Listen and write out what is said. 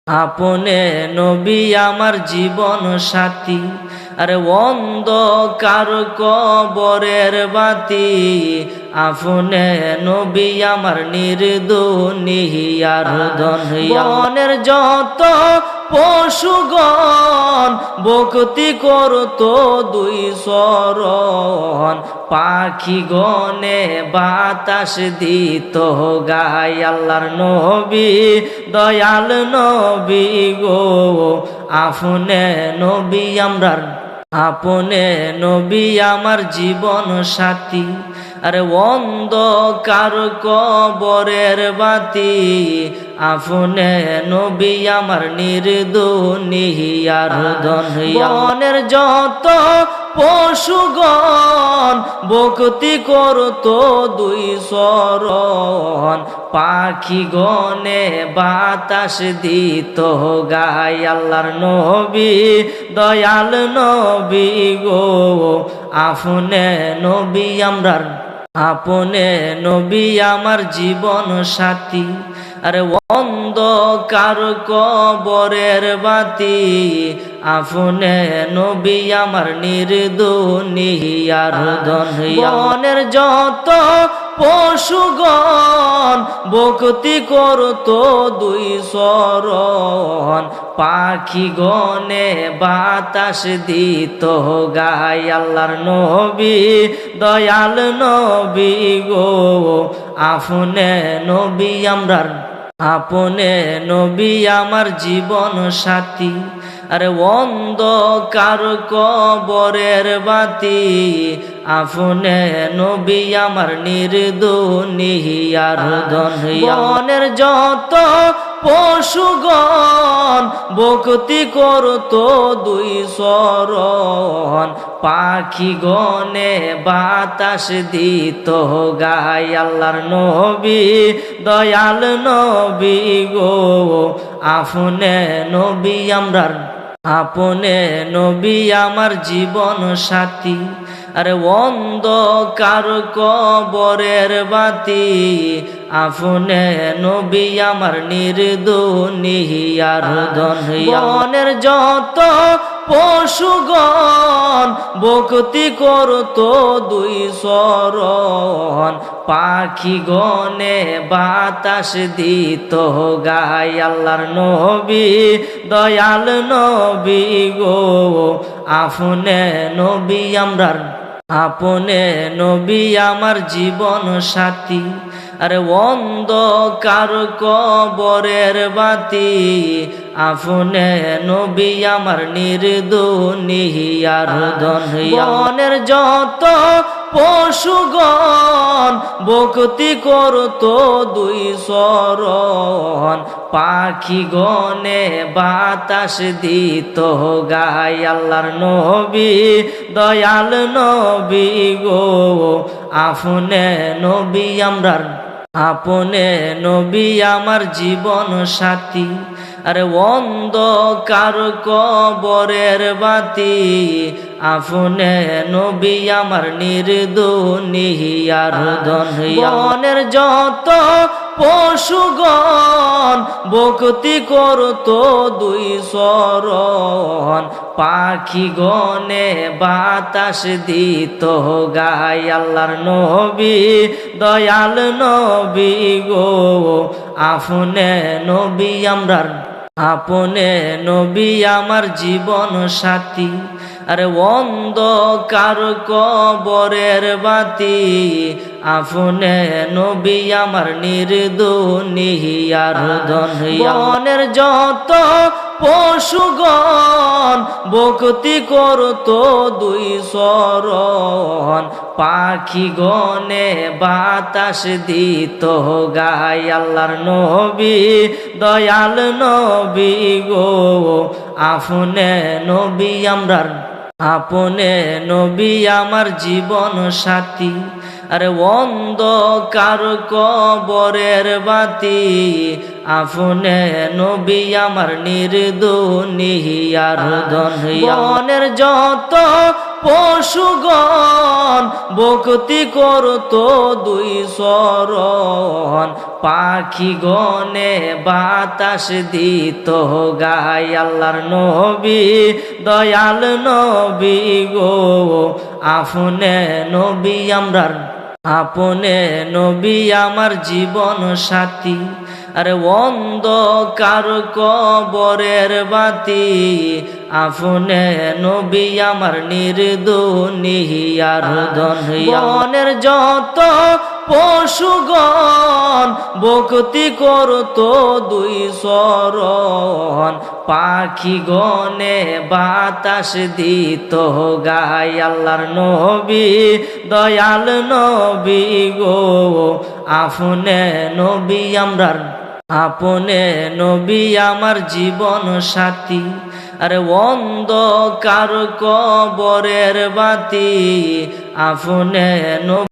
আপনে নবী আমার জীবন সাথী, আরে অন্ধকার কবরের বাতি। আপনে নবী আমার নির্দুনিয়ার ধন। বনের যত পশুগণ ভক্তি করতো দুই শরণ, পাখি গনে বাতাস দিত গায়। আল্লাহর নবী দয়াল নবী গো, আপনে নবী আমরার, আপনে নবী আমার জীবন সাথী, আরে অন্ধকার কবরের বাতি। আপনে নবী আমার নির্দুনিয়ার ধন। বনের যত পশুগণ ভক্তি করতো দুই শরণ, পাখি গনে বাতাস দিত গায়। আল্লাহর নবী দয়াল নবী গো, আপনে নবী আমরার, আপনে নবী আমার জীবন সাথী, আরে অন্ধকার কবরের বাতি। আপনে নবী আমার নির্দুনিয়ার ধন। বনের যত পশুগণ ভক্তি করতো দুই শরণ, পাখি গনে বাতাস দিত গায়। আল্লাহর নবী দয়াল নবী গো, আপনে নবী আমরার, আপনে নবী আমার জীবন সাথী, আরে অন্ধকার কবরের বাতি। আপনে নবী আমার নির্দুনিয়ার ধন। বনের যত পশুগণ ভক্তি করতো দুই শরণ, পাখি গনে বাতাস দিত গায়। আল্লাহর নবী দয়াল নবী গো, আপনে নবী আমরার, আপনে নবী আমার জীবন সাথী, আরে অন্ধকার কবরের বাতি। আপনে নবী আমার নির্দুনিয়ার ধন। বনের যত পশুগণ ভক্তি করতো দুই শরণ, পাখি গনে বাতাস দিত গায়। আল্লাহর নবী দয়াল নবী গো, আপনে নবী আমরার, আপনে নবী আমার জীবন সাথী, আরে অন্ধকার কবরের বাতি। আপনে নবী আমার নির্দুনিয়ার ধন। বনের যত পশুগণ ভক্তি করতো দুই শরণ, পাখি গনে বাতাস দিত গায়। আল্লাহর নবী দয়াল নবী গো, আপনে নবী আমরার, আপনে নবী আমার জীবন সাথী, আরে অন্ধকার কবরের বাতি। আপনে নবী আমার নির্দুনিয়ার ধন। বনের যত পশুগণ ভক্তি করতো দুই শরণ, পাখি গনে বাতাস দিত গায়। আল্লাহর নবী দয়াল নবী গো, আপনে নবী আমরার, আপনে নবী আমার জীবন সাথী, আরে অন্ধকার কবরের বাতি। আপনে নবী আমার নির্দুনিয়ার ধন। বনের যত পশুগণ ভক্তি করতো দুই শরণ, পাখি গনে বাতাস দিত গায়। আল্লাহর নবী দয়াল নবী গো, আপনে নবী আমরার, আপনে নবী আমার জীবন সাথী, আরে অন্ধকার কবরের বাতি। আপনে নবী আমার নির্দুনিয়ার ধন। বনের যত পশুগণ ভক্তি করত দুই চরণ পাখি গনে বাতাস দিত গায় আল্লাহর নবী দয়াল নবী গো আপনে নবী আমরার আপনে নবী আমার জীবন সাথী আরে অন্ধকার কবরের বাতি আপনে নবী আমার নির্দুনিয়ার বনের যত পশুগণ ভক্তি করত দুই চরণ পাখি গনে বাতাস দিত গায় আল্লাহর নবী দয়াল নবী গো আপনে নবী আমরার আপনে নবী আমার জীবন সাথী আরে অন্ধকার কবরের বাতি আপনে নবী